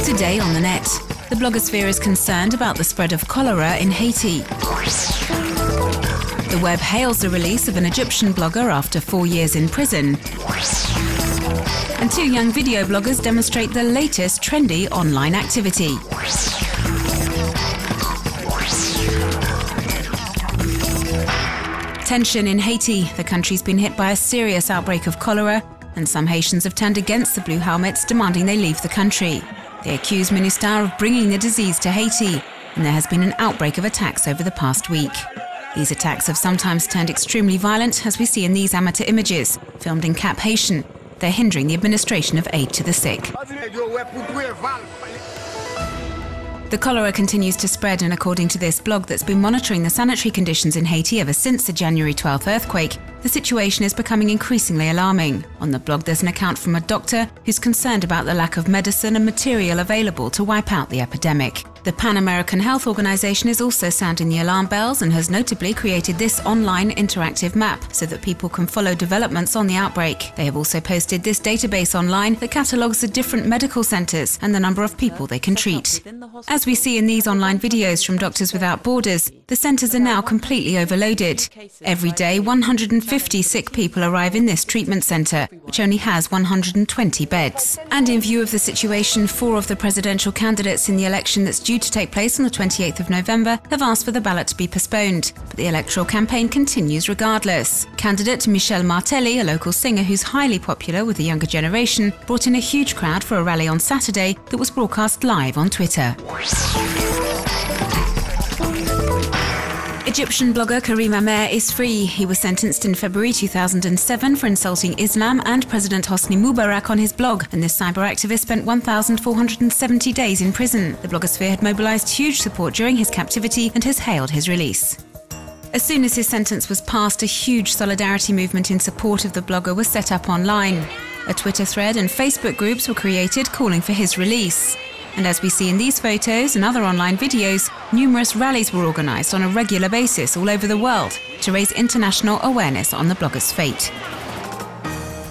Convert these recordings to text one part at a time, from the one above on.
Today on the net, the blogosphere is concerned about the spread of cholera in Haiti. The web hails the release of an Egyptian blogger after 4 years in prison. And 2 young video bloggers demonstrate the latest trendy online activity. Tension in Haiti. The country's been hit by a serious outbreak of cholera, and some Haitians have turned against the Blue Helmets, demanding they leave the country. They accuse Minister of bringing the disease to Haiti, and there has been an outbreak of attacks over the past week. These attacks have sometimes turned extremely violent, as we see in these amateur images, filmed in Cap Haitian. They're hindering the administration of aid to the sick. The cholera continues to spread, and according to this blog that's been monitoring the sanitary conditions in Haiti ever since the January 12th earthquake, the situation is becoming increasingly alarming. On the blog there's an account from a doctor who's concerned about the lack of medicine and material available to wipe out the epidemic. The Pan-American Health Organization is also sounding the alarm bells and has notably created this online interactive map so that people can follow developments on the outbreak. They have also posted this database online that catalogues the different medical centers and the number of people they can treat. As we see in these online videos from Doctors Without Borders, the centers are now completely overloaded. Every day, 150 sick people arrive in this treatment center, which only has 120 beds. And in view of the situation, 4 of the presidential candidates in the election that's due to take place on the 28th of November have asked for the ballot to be postponed, but the electoral campaign continues regardless. Candidate Michel Martelly, a local singer who's highly popular with the younger generation, brought in a huge crowd for a rally on Saturday that was broadcast live on Twitter. Egyptian blogger Kareem Hamer is free. He was sentenced in February 2007 for insulting Islam and President Hosni Mubarak on his blog, and this cyber activist spent 1,470 days in prison. The blogosphere had mobilized huge support during his captivity and has hailed his release. As soon as his sentence was passed, a huge solidarity movement in support of the blogger was set up online. A Twitter thread and Facebook groups were created calling for his release. And as we see in these photos and other online videos, numerous rallies were organised on a regular basis all over the world to raise international awareness on the blogger's fate.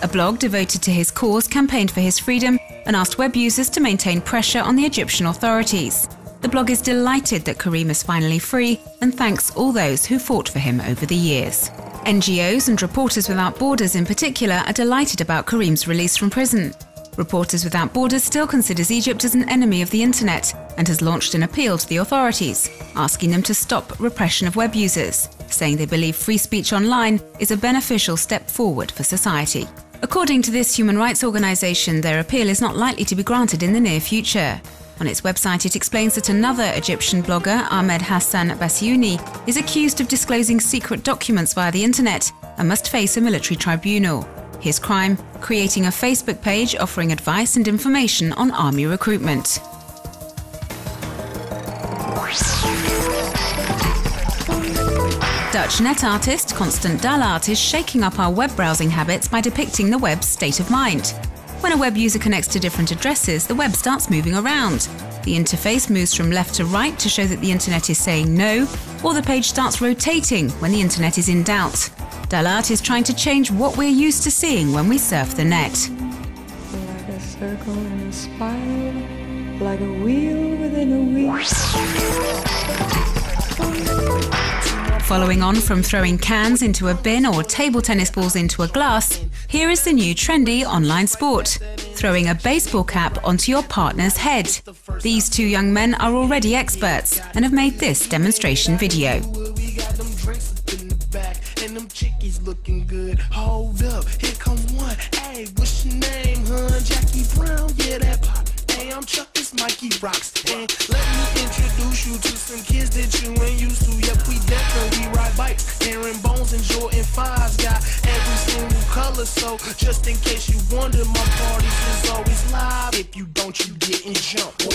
A blog devoted to his cause campaigned for his freedom and asked web users to maintain pressure on the Egyptian authorities. The blog is delighted that Kareem is finally free and thanks all those who fought for him over the years. NGOs and Reporters Without Borders in particular are delighted about Kareem's release from prison. Reporters Without Borders still considers Egypt as an enemy of the internet and has launched an appeal to the authorities, asking them to stop repression of web users, saying they believe free speech online is a beneficial step forward for society. According to this human rights organization, their appeal is not likely to be granted in the near future. On its website, it explains that another Egyptian blogger, Ahmed Hassan Bassiouni, is accused of disclosing secret documents via the internet and must face a military tribunal. His crime: creating a Facebook page offering advice and information on army recruitment. Dutch net artist Constant Dullaart is shaking up our web browsing habits by depicting the web's state of mind. When a web user connects to different addresses, the web starts moving around. The interface moves from left to right to show that the internet is saying no, or the page starts rotating when the internet is in doubt. Dullaart is trying to change what we're used to seeing when we surf the net. Like a circle and a spiral, like a wheel within a wheel. Following on from throwing cans into a bin or table tennis balls into a glass, here is the new trendy online sport: throwing a baseball cap onto your partner's head. These 2 young men are already experts and have made this demonstration video. And them chickies looking good. Hold up, here come one. Hey, what's your name, hun? Jackie Brown, yeah, that pop. Hey, I'm Chuck, this Mikey Rocks. And let me introduce you to some kids that you ain't used to. Yep, we definitely ride bikes. Aaron Bones and Jordan 5's got every single color. So just in case you wonder, my parties is always live. If you don't, you getting jumped.